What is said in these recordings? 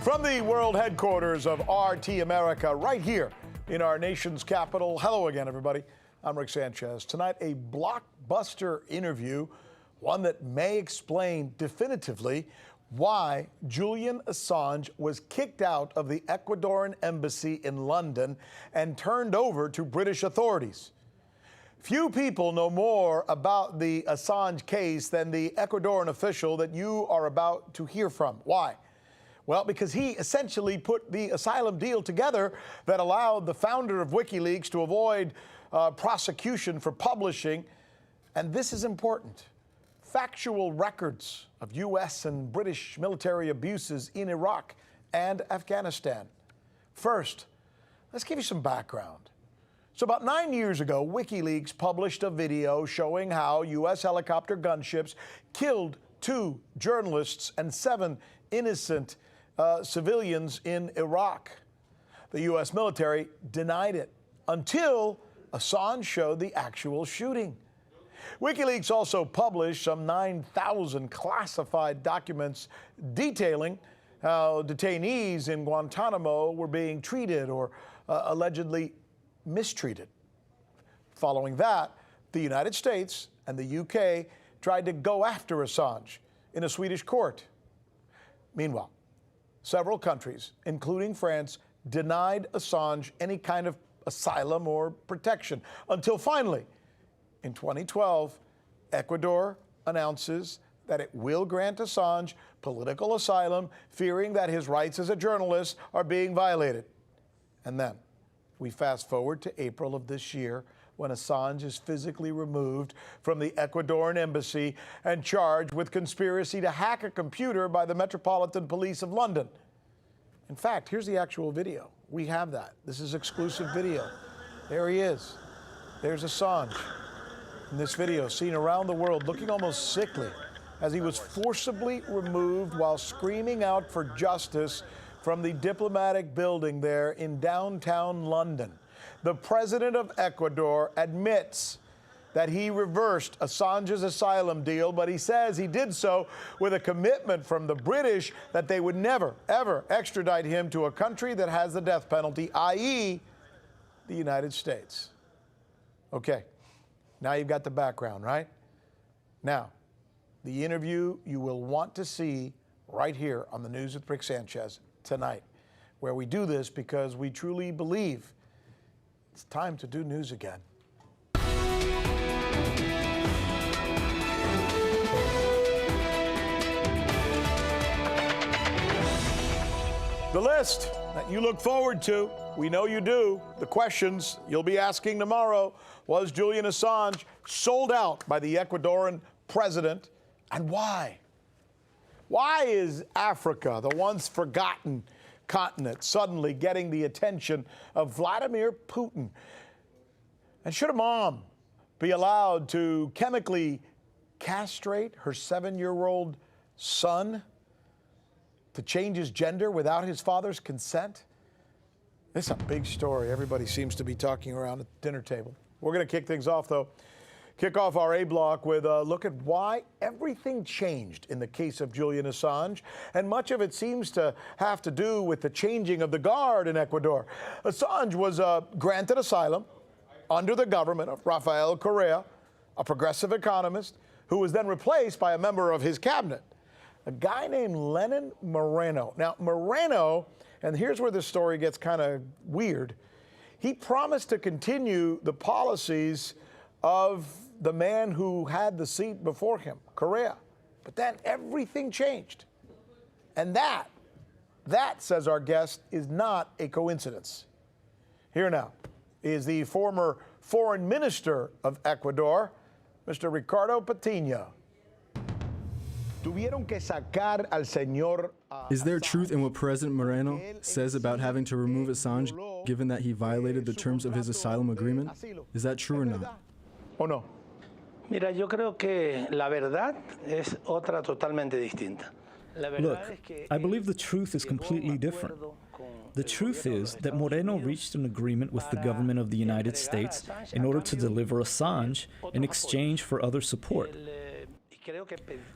From the world headquarters of RT America, right here in our nation's capital. Hello again, everybody. I'm Rick Sanchez. Tonight, a blockbuster interview, one that may explain definitively why Julian Assange was kicked out of the Ecuadoran embassy in London and turned over to British authorities. Few people know more about the Assange case than the Ecuadorian official that you are about to hear from. Why? Well, because he essentially put the asylum deal together that allowed the founder of WikiLeaks to avoid prosecution for publishing, and this is important, factual records of U.S. and British military abuses in Iraq and Afghanistan. First, let's give you some background. So about 9 years ago, WikiLeaks published a video showing how U.S. helicopter gunships killed 2 journalists and 7 innocent civilians in Iraq. The U.S. military denied it until Assange showed the actual shooting. WikiLeaks also published some 9,000 classified documents detailing how detainees in Guantanamo were being treated or allegedly mistreated. Following that, the United States and the UK tried to go after Assange in a Swedish court. Meanwhile, several countries, including France, denied Assange any kind of asylum or protection until finally, in 2012, Ecuador announces that it will grant Assange political asylum, fearing that his rights as a journalist are being violated. And then we fast forward to April of this year, when Assange is physically removed from the Ecuadorian embassy and charged with conspiracy to hack a computer by the Metropolitan Police of London. In fact, here's the actual video. We have that. This is exclusive video. There he is. There's Assange in this video, seen around the world, looking almost sickly as he was forcibly removed while screaming out for justice from the diplomatic building there in downtown London. The president of Ecuador admits that he reversed Assange's asylum deal, but he says he did so with a commitment from the British that they would never, ever extradite him to a country that has the death penalty, i.e., the United States. Okay, now you've got the background, right? Now, the interview you will want to see right here on the News with Rick Sanchez tonight, where we do this because we truly believe it's time to do news again. The list that you look forward to, we know you do. The questions you'll be asking tomorrow: was Julian Assange sold out by the Ecuadorian president, and why? Why is Africa, the once forgotten continent, suddenly getting the attention of Vladimir Putin? And should a mom be allowed to chemically castrate her 7-year-old son to change his gender without his father's consent? It's a big story. Everybody seems to be talking around at the dinner table. We're going to kick things off, though. Kick off our A block with a look at why everything changed in the case of Julian Assange, and much of it seems to have to do with the changing of the guard in Ecuador. Assange was granted asylum under the government of Rafael Correa, a progressive economist, who was then replaced by a member of his cabinet, a guy named Lenin Moreno. Now, Moreno, and here's where this story gets kind of weird, he promised to continue the policies of the man who had the seat before him, Correa. But then everything changed. And that, says our guest, is not a coincidence. Here now is the former foreign minister of Ecuador, Mr. Ricardo Patiño. Is there truth in what President Moreno says about having to remove Assange, given that he violated the terms of his asylum agreement? Is that true or not? Oh, no. Mira, yo creo que la verdad es otra totalmente distinta. Look, I believe the truth is completely different. The truth is that Moreno reached an agreement with the government of the United States in order to deliver Assange in exchange for other support.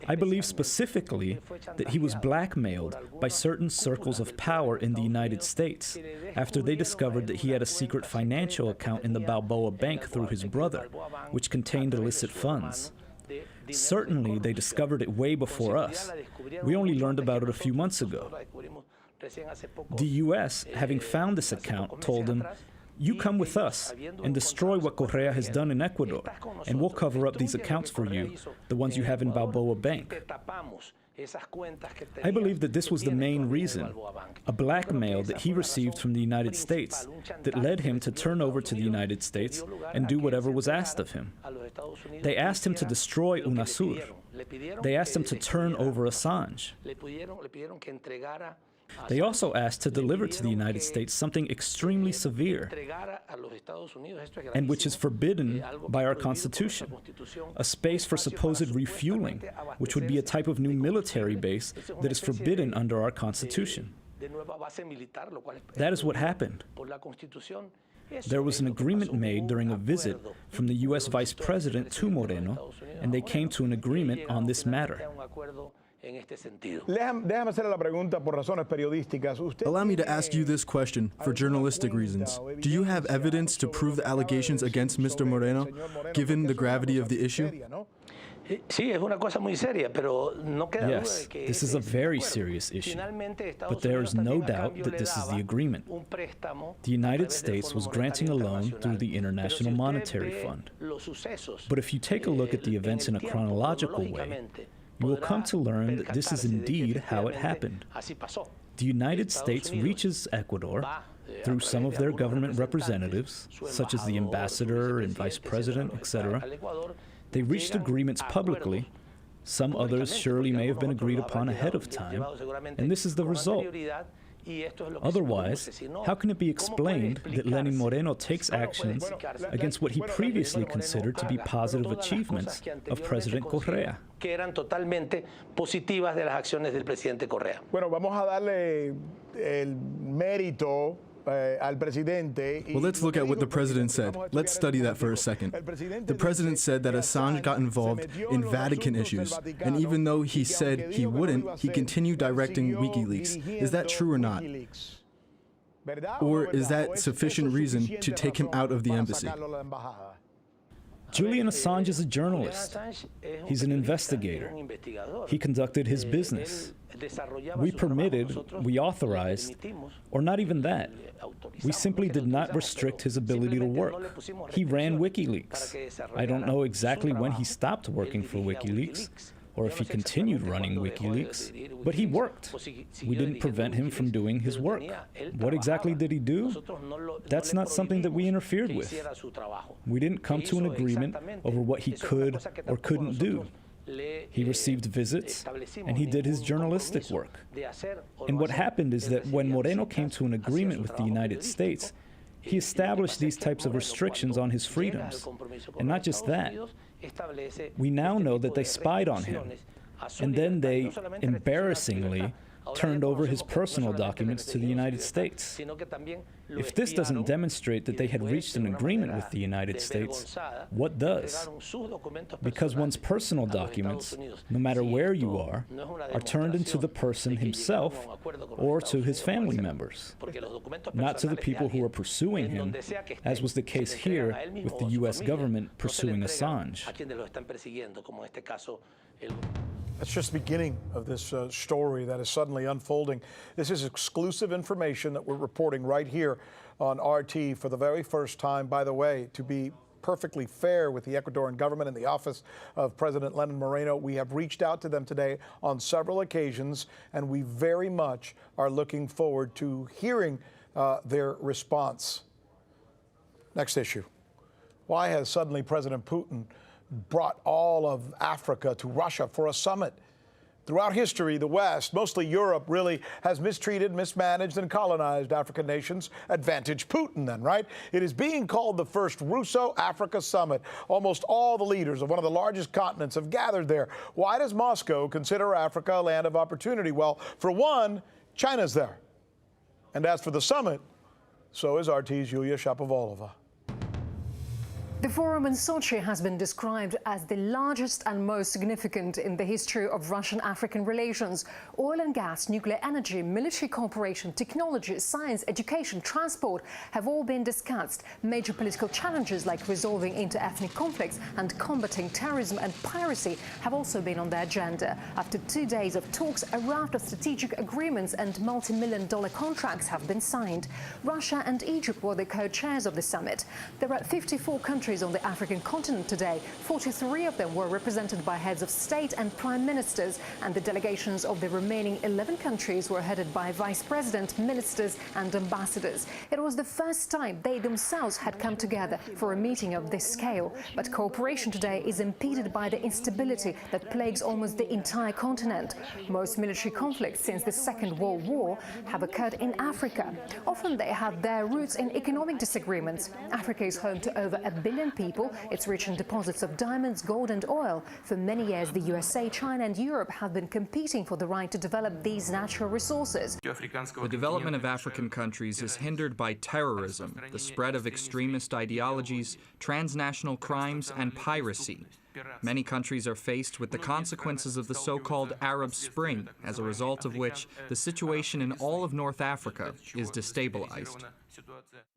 I believe specifically that he was blackmailed by certain circles of power in the United States after they discovered that he had a secret financial account in the Balboa Bank through his brother, which contained illicit funds. Certainly, they discovered it way before us. We only learned about it a few months ago. The U.S., having found this account, told him, "You come with us and destroy what Correa has done in Ecuador, and we'll cover up these accounts for you, the ones you have in Balboa Bank." I believe that this was the main reason, a blackmail that he received from the United States that led him to turn over to the United States and do whatever was asked of him. They asked him to destroy UNASUR. They asked him to turn over Assange. They also asked to deliver to the United States something extremely severe, and which is forbidden by our Constitution, a space for supposed refueling, which would be a type of new military base that is forbidden under our Constitution. That is what happened. There was an agreement made during a visit from the U.S. Vice President to Moreno, and they came to an agreement on this matter. Allow me to ask you this question for journalistic reasons. Do you have evidence to prove the allegations against Mr. Moreno, given the gravity of the issue? Yes, this is a very serious issue, but there is no doubt that this is the agreement. The United States was granting a loan through the International Monetary Fund. But if you take a look at the events in a chronological way, you will come to learn that this is indeed how it happened. The United States reaches Ecuador through some of their government representatives, such as the ambassador and vice president, etc. They reached agreements publicly. Some others surely may have been agreed upon ahead of time, and this is the result. Otherwise, how can it be explained that Lenin Moreno takes actions against what he previously considered to be positive achievements of President Correa? Bueno, vamos a darle el mérito al presidente. Well, let's look at what the president said. Let's study that for a second. The president said that Assange got involved in Vatican issues, and even though he said he wouldn't, he continued directing WikiLeaks. Is that true or not? Or is that sufficient reason to take him out of the embassy? Julian Assange is a journalist. He's an investigator. He conducted his business. We permitted, we authorized, or not even that. We simply did not restrict his ability to work. He ran WikiLeaks. I don't know exactly when he stopped working for WikiLeaks, or if he continued running WikiLeaks, but he worked. We didn't prevent him from doing his work. What exactly did he do? That's not something that we interfered with. We didn't come to an agreement over what he could or couldn't do. He received visits, and he did his journalistic work. And what happened is that when Moreno came to an agreement with the United States, he established these types of restrictions on his freedoms. And not just that, we now know that they spied on him, and then they, embarrassingly, turned over his personal documents to the United States. If this doesn't demonstrate that they had reached an agreement with the United States, what does? Because one's personal documents, no matter where you are turned into the person himself or to his family members, not to the people who are pursuing him, as was the case here with the U.S. government pursuing Assange. That's just the beginning of this story that is suddenly unfolding. This is exclusive information that we're reporting right here on RT for the very first time. By the way, to be perfectly fair with the Ecuadorian government and the office of President Lenin Moreno, we have reached out to them today on several occasions, and we very much are looking forward to hearing their response. Next issue. Why has suddenly President Putin brought all of Africa to Russia for a summit? Throughout history, the West, mostly Europe, really has mistreated, mismanaged, and colonized African nations. Advantage Putin, then, right? It is being called the first Russo-Africa summit. Almost all the leaders of one of the largest continents have gathered there. Why does Moscow consider Africa a land of opportunity? Well, for one, China's there. And as for the summit, so is RT's Yulia Shapovalova. The forum in Sochi has been described as the largest and most significant in the history of Russian-African relations. Oil and gas, nuclear energy, military cooperation, technology, science, education, transport have all been discussed. Major political challenges like resolving inter-ethnic conflicts and combating terrorism and piracy have also been on the agenda. After 2 days of talks, a raft of strategic agreements and multi-million-dollar contracts have been signed. Russia and Egypt were the co-chairs of the summit. There are 54 countries on the African continent today. 43 of them were represented by heads of state and prime ministers, and the delegations of the remaining 11 countries were headed by vice president, ministers and ambassadors. It was the first time they themselves had come together for a meeting of this scale, but cooperation today is impeded by the instability that plagues almost the entire continent. Most military conflicts since the Second World War have occurred in Africa. Often they have their roots in economic disagreements. Africa is home to over 1 billion people. It's rich in deposits of diamonds, gold and oil. For many years, the USA, China and Europe have been competing for the right to develop these natural resources. The development of African countries is hindered by terrorism, the spread of extremist ideologies, transnational crimes and piracy. Many countries are faced with the consequences of the so-called Arab Spring, as a result of which the situation in all of North Africa is destabilized.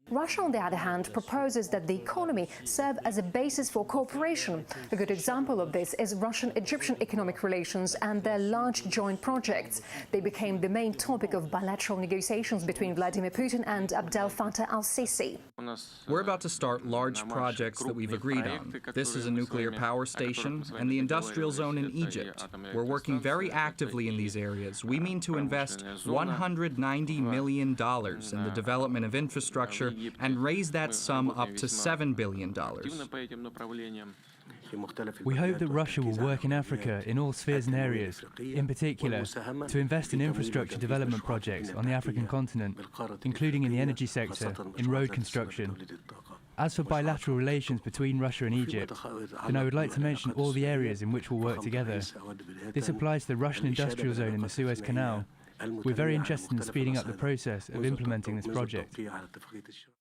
Russia, on the other hand, proposes that the economy serve as a basis for cooperation. A good example of this is Russian-Egyptian economic relations and their large joint projects. They became the main topic of bilateral negotiations between Vladimir Putin and Abdel Fattah al-Sisi. We're about to start large projects that we've agreed on. This is a nuclear power station and the industrial zone in Egypt. We're working very actively in these areas. We mean to invest $190 million in the development of infrastructure and raise that sum up to $7 billion. We hope that Russia will work in Africa in all spheres and areas, in particular, to invest in infrastructure development projects on the African continent, including in the energy sector, in road construction. As for bilateral relations between Russia and Egypt, then I would like to mention all the areas in which we'll work together. This applies to the Russian industrial zone in the Suez Canal. We're very interested in speeding up the process of implementing this project.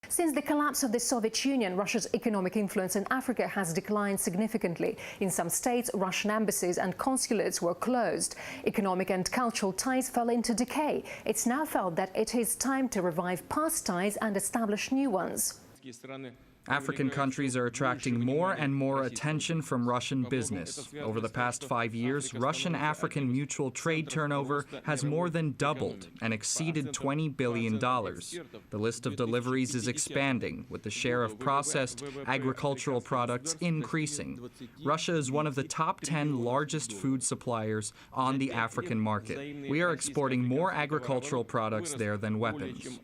Since the collapse of the Soviet Union, Russia's economic influence in Africa has declined significantly. In some states, Russian embassies and consulates were closed. Economic and cultural ties fell into decay. It's now felt that it is time to revive past ties and establish new ones. African countries are attracting more and more attention from Russian business. Over the past 5 years, Russian-African mutual trade turnover has more than doubled and exceeded $20 billion. The list of deliveries is expanding, with the share of processed agricultural products increasing. Russia is one of the top 10 largest food suppliers on the African market. We are exporting more agricultural products there than weapons.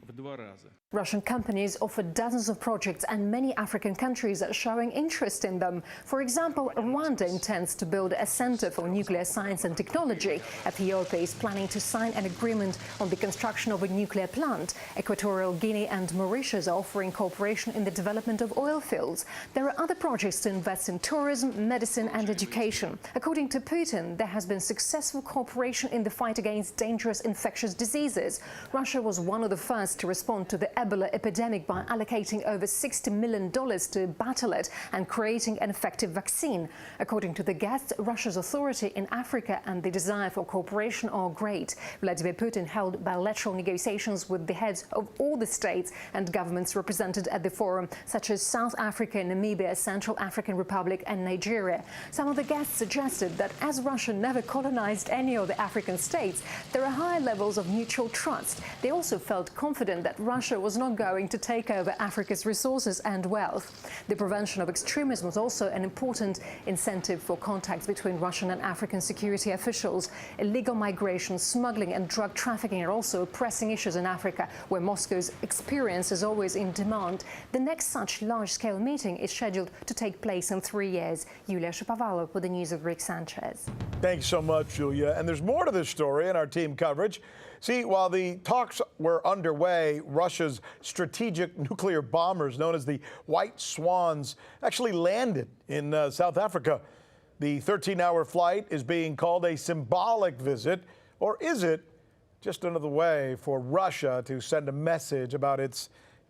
Russian companies offer dozens of projects and many African countries are showing interest in them. For example, Rwanda intends to build a center for nuclear science and technology. Ethiopia is planning to sign an agreement on the construction of a nuclear plant. Equatorial Guinea and Mauritius are offering cooperation in the development of oil fields. There are other projects to invest in tourism, medicine and education. According to Putin, there has been successful cooperation in the fight against dangerous infectious diseases. Russia was one of the first to respond to the Ebola epidemic by allocating over $60 million to battle it and creating an effective vaccine. According to the guests, Russia's authority in Africa and the desire for cooperation are great. Vladimir Putin held bilateral negotiations with the heads of all the states and governments represented at the forum, such as South Africa, Namibia, Central African Republic and Nigeria. Some of the guests suggested that as Russia never colonized any of the African states, there are high levels of mutual trust. They also felt confident that Russia was not going to take over Africa's resources and wealth. The prevention of extremism was also an important incentive for contacts between Russian and African security officials. Illegal migration, smuggling and drug trafficking are also pressing issues in Africa, where Moscow's experience is always in demand. The next such large-scale meeting is scheduled to take place in 3 years. Yulia, Shapovalova with the news of Rick Sanchez. Thanks so much, Julia. And there's more to this story in our team coverage. See, while the talks were underway, Russia's strategic nuclear bombers, known as the White Swans, actually landed in South Africa. The 13-hour flight is being called a symbolic visit, or is it just another way for Russia to send a message about its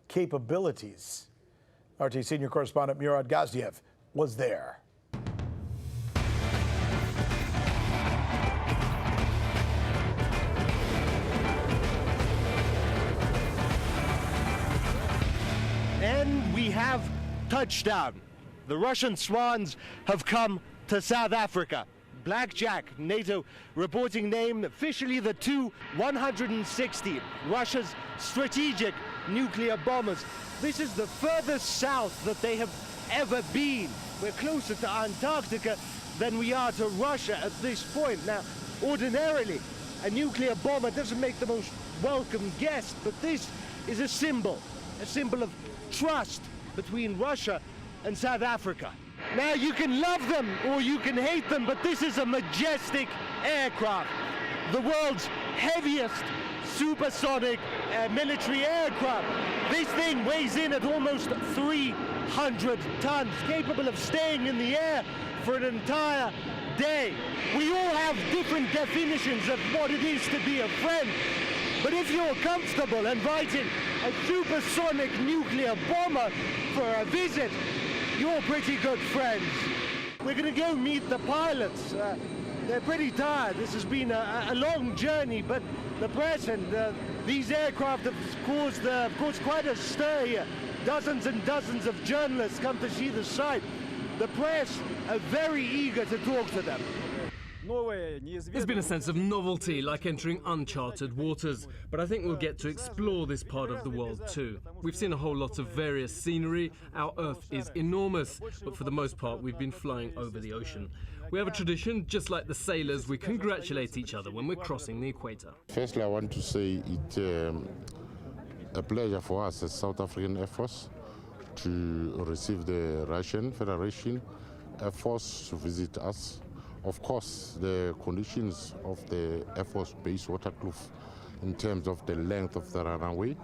capabilities? RT senior correspondent Murad Gazdiev was there. And we have touchdown. The Russian Swans have come to South Africa. Blackjack, NATO reporting name, officially the Tu-160, Russia's strategic nuclear bombers. This is the furthest south that they have ever been. We're closer to Antarctica than we are to Russia at this point. Now, ordinarily, a nuclear bomber doesn't make the most welcome guest, but this is a symbol of trust between Russia and South Africa. Now, you can love them or you can hate them, but this is a majestic aircraft. The world's heaviest supersonic military aircraft. This thing weighs in at almost 300 tons, capable of staying in the air for an entire day. We all have different definitions of what it is to be a friend. But if you're comfortable inviting a supersonic nuclear bomber for a visit, you're pretty good friends. We're going to go meet the pilots. They're pretty tired. This has been a long journey, but the press and these aircraft have caused, of course, quite a stir here. Dozens and dozens of journalists come to see the site. The press are very eager to talk to them. There's been a sense of novelty, like entering uncharted waters, but I think we'll get to explore this part of the world too. We've seen a whole lot of various scenery. Our Earth is enormous, but for the most part we've been flying over the ocean. We have a tradition, just like the sailors, we congratulate each other when we're crossing the equator. Firstly, I want to say it's a pleasure for us as South African Air Force to receive the Russian Federation Air Force to visit us. Of course, the conditions of the Air Force Base Waterkloof in terms of the length of the runway,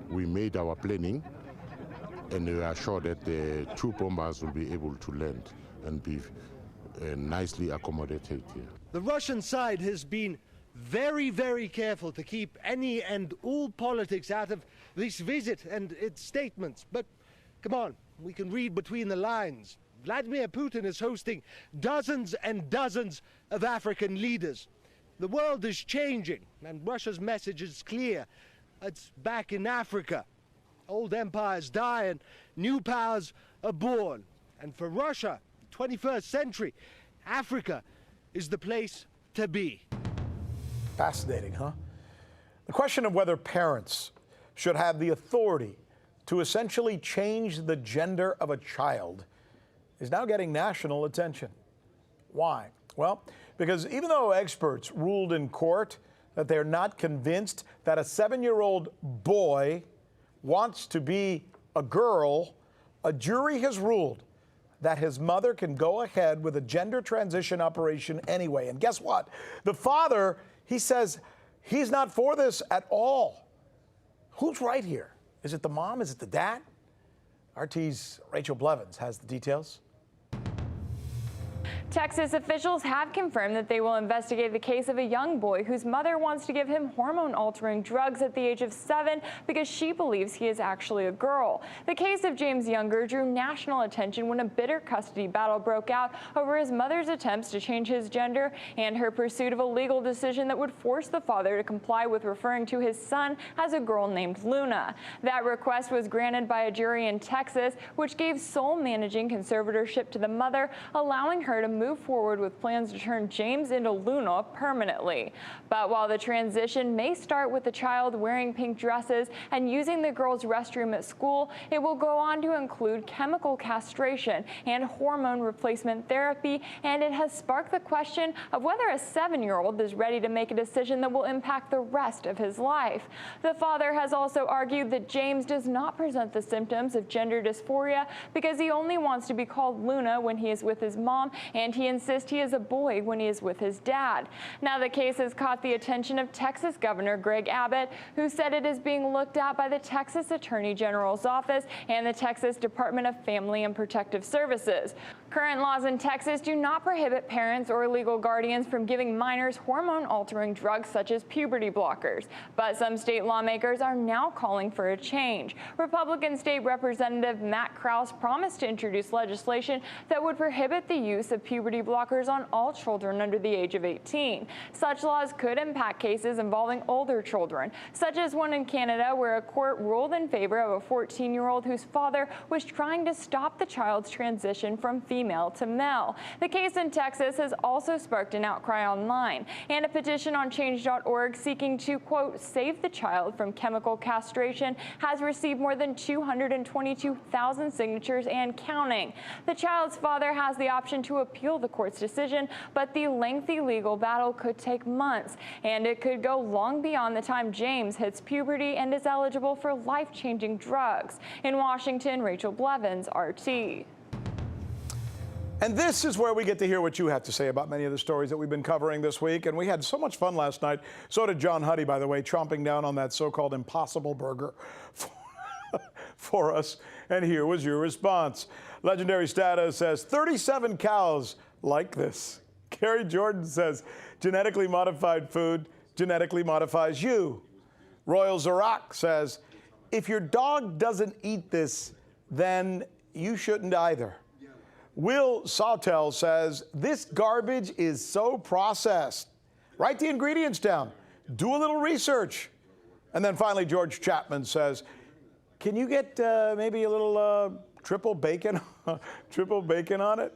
we made our planning and we are sure that the two bombers will be able to land and be nicely accommodated here. The Russian side has been very, very careful to keep any and all politics out of this visit and its statements. But come on, we can read between the lines. Vladimir Putin is hosting dozens and dozens of African leaders. The world is changing, and Russia's message is clear. It's back in Africa. Old empires die and new powers are born. And for Russia, 21st century, Africa is the place to be. Fascinating, huh? The question of whether parents should have the authority to essentially change the gender of a child is now getting national attention. Why? Well, because even though experts ruled in court that they're not convinced that a 7-year-old boy wants to be a girl, a jury has ruled that his mother can go ahead with a gender transition operation anyway. And guess what? The father, he says he's not for this at all. Who's right here? Is it the mom? Is it the dad? RT's Rachel Blevins has the details. Texas officials have confirmed that they will investigate the case of a young boy whose mother wants to give him hormone-altering drugs at the age of 7 because she believes he is actually a girl. The case of James Younger drew national attention when a bitter custody battle broke out over his mother's attempts to change his gender and her pursuit of a legal decision that would force the father to comply with referring to his son as a girl named Luna. That request was granted by a jury in Texas, which gave sole managing conservatorship to the mother, allowing her to move forward with plans to turn James into Luna permanently. But while the transition may start with the child wearing pink dresses and using the girls' restroom at school, it will go on to include chemical castration and hormone replacement therapy, and it has sparked the question of whether a 7-year-old is ready to make a decision that will impact the rest of his life. The father has also argued that James does not present the symptoms of gender dysphoria because he only wants to be called Luna when he is with his mom, and he insists he is a boy when he is with his dad. Now, the case has caught the attention of Texas Governor Greg Abbott, who said it is being looked at by the Texas Attorney General's office and the Texas Department of Family and Protective Services. Current laws in Texas do not prohibit parents or legal guardians from giving minors hormone-altering drugs such as puberty blockers. But some state lawmakers are now calling for a change. Republican State Representative Matt Krause promised to introduce legislation that would prohibit the use of puberty blockers on all children under the age of 18. Such laws could impact cases involving older children, such as one in Canada where a court ruled in favor of a 14-year-old whose father was trying to stop the child's transition from female to male. The case in Texas has also sparked an outcry online and a petition on change.org seeking to, quote, save the child from chemical castration has received more than 222,000 signatures and counting. The child's father has the option to appeal the court's decision, but the lengthy legal battle could take months, and it could go long beyond the time James hits puberty and is eligible for life-changing drugs. In Washington, Rachel Blevins, RT. And this is where we get to hear what you have to say about many of the stories that we've been covering this week. And we had so much fun last night. So did John Huddy, by the way, chomping down on that so-called Impossible Burger for us. And here was your response. Legendary Status says, 37 cows like this. Carrie Jordan says, genetically modified food genetically modifies you. Royal Zarak says, if your dog doesn't eat this, then you shouldn't either. Will Sawtell says, this garbage is so processed. Write the ingredients down. Do a little research. And then finally, George Chapman says, can you get maybe a little triple bacon on it?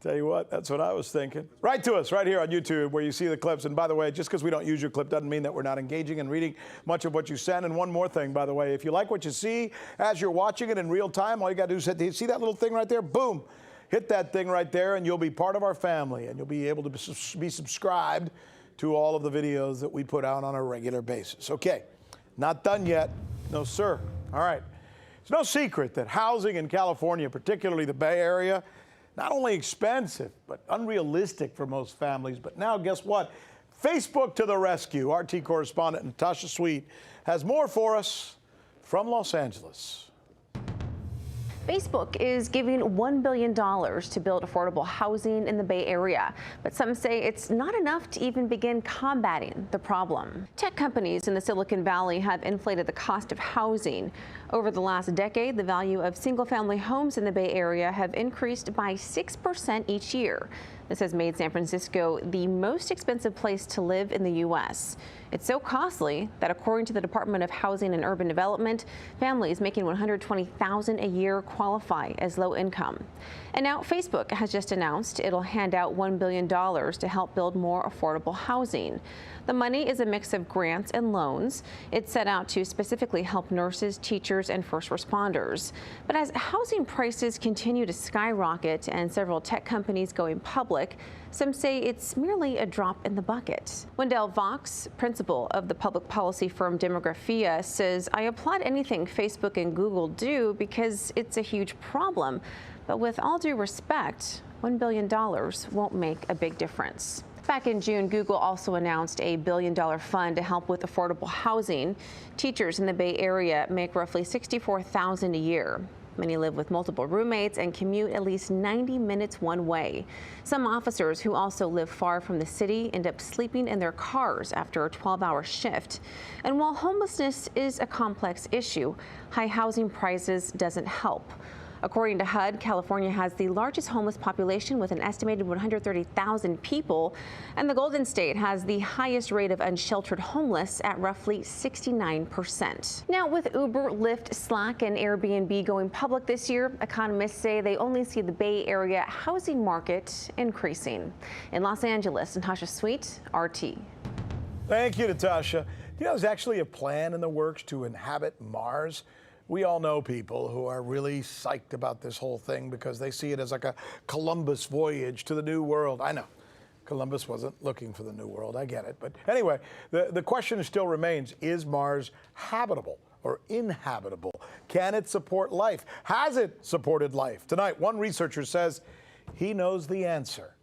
Tell you what, that's what I was thinking. Write to us right here on YouTube where you see the clips. And by the way, just because we don't use your clip doesn't mean that we're not engaging and reading much of what you send. And one more thing, by the way, if you like what you see as you're watching it in real time, all you got to do is see that little thing right there? Boom. Hit that thing right there and you'll be part of our family. And you'll be able to be subscribed to all of the videos that we put out on a regular basis. Okay, not done yet. No, sir. All right. It's no secret that housing in California, particularly the Bay Area, not only expensive, but unrealistic for most families. But now, guess what? Facebook to the rescue. RT correspondent Natasha Sweet has more for us from Los Angeles. Facebook is giving $1 billion to build affordable housing in the Bay Area, but some say it's not enough to even begin combating the problem. Tech companies in the Silicon Valley have inflated the cost of housing. Over the last decade, the value of single-family homes in the Bay Area have increased by 6% each year. This has made San Francisco the most expensive place to live in the U.S. It's so costly that, according to the Department of Housing and Urban Development, families making $120,000 a year qualify as low income. And now Facebook has just announced it'll hand out $1 billion to help build more affordable housing. The money is a mix of grants and loans. It's set out to specifically help nurses, teachers, and first responders. But as housing prices continue to skyrocket and several tech companies going public, some say it's merely a drop in the bucket. Wendell Vox, principal of the public policy firm Demographia, says, I applaud anything Facebook and Google do because it's a huge problem. But with all due respect, $1 billion won't make a big difference. Back in June, Google also announced a $1 billion fund to help with affordable housing. Teachers in the Bay Area make roughly $64,000 a year. Many live with multiple roommates and commute at least 90 minutes one way. Some officers who also live far from the city end up sleeping in their cars after a 12-hour shift. And while homelessness is a complex issue, high housing prices doesn't help. According to HUD, California has the largest homeless population with an estimated 130,000 people, and the Golden State has the highest rate of unsheltered homeless at roughly 69%. Now, with Uber, Lyft, Slack, and Airbnb going public this year, economists say they only see the Bay Area housing market increasing. In Los Angeles, Natasha Sweet, RT. Thank you, Natasha. You know, there's actually a plan in the works to inhabit Mars. We all know people who are really psyched about this whole thing because they see it as like a Columbus voyage to the New World. I know Columbus wasn't looking for the New World. I get it. But anyway, the question still remains, is Mars habitable or inhabitable? Can it support life? Has it supported life? Tonight, one researcher says he knows the answer.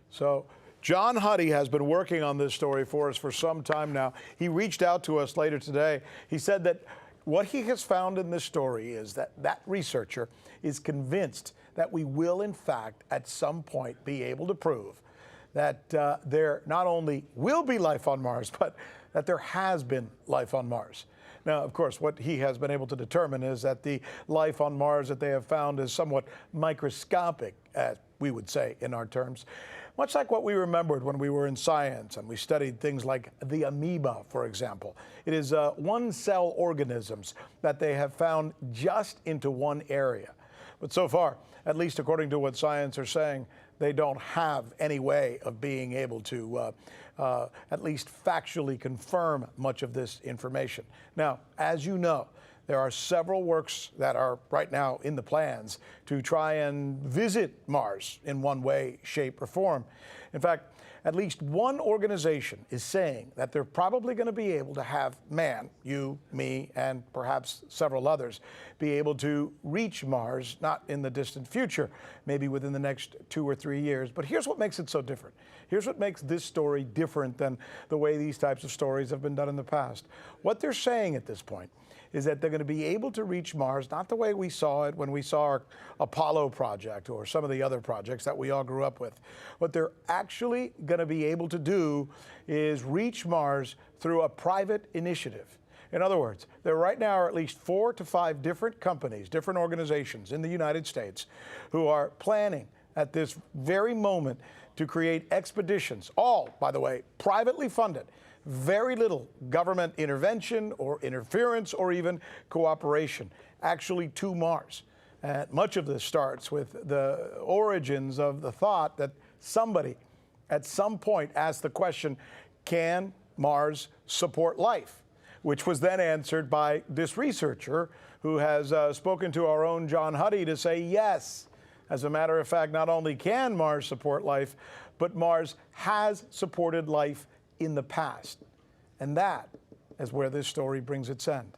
So John Huddy has been working on this story for us for some time now. He reached out to us later today. He said that what he has found in this story is that that researcher is convinced that we will, in fact, at some point be able to prove that there not only will be life on Mars, but that there has been life on Mars. Now, of course, what he has been able to determine is that the life on Mars that they have found is somewhat microscopic, as we would say in our terms. Much like what we remembered when we were in science and we studied things like the amoeba, for example. It is one-cell organisms that they have found just into one area. But so far, at least according to what science are saying, they don't have any way of being able to at least factually confirm much of this information. Now, as you know, there are several works that are right now in the plans to try and visit Mars in one way, shape, or form. In fact, at least one organization is saying that they're probably going to be able to have man, you, me, and perhaps several others, be able to reach Mars, not in the distant future, maybe within the next 2 or 3 years. But here's what makes it so different. Here's what makes this story different than the way these types of stories have been done in the past. What they're saying at this point is that they're going to be able to reach Mars, not the way we saw it when we saw our Apollo project or some of the other projects that we all grew up with. What they're actually going to be able to do is reach Mars through a private initiative. In other words, there right now are at least 4 to 5 different companies, different organizations in the United States who are planning at this very moment to create expeditions, all, by the way, privately funded. Very little government intervention or interference or even cooperation, actually to Mars. And much of this starts with the origins of the thought that somebody at some point asked the question, can Mars support life? Which was then answered by this researcher who has spoken to our own John Huddy to say yes. As a matter of fact, not only can Mars support life, but Mars has supported life in the past. And that is where this story brings its end.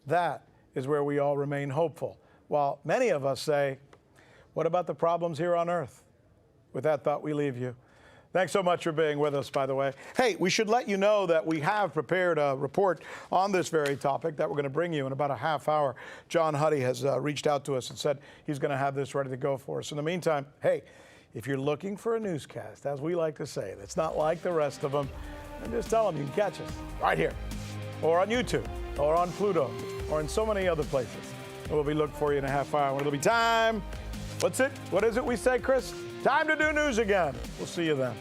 That is where we all remain hopeful. While many of us say, what about the problems here on Earth? With that thought, we leave you. Thanks so much for being with us, by the way. Hey, we should let you know that we have prepared a report on this very topic that we're going to bring you in about a half hour. John Huddy has reached out to us and said he's going to have this ready to go for us. In the meantime, hey, if you're looking for a newscast, as we like to say, that's not like the rest of them, then just tell them you can catch us right here, or on YouTube, or on Pluto, or in so many other places. And we'll be looking for you in a half hour. It'll be time. What's it? What is it we say, Chris? Time to do news again. We'll see you then.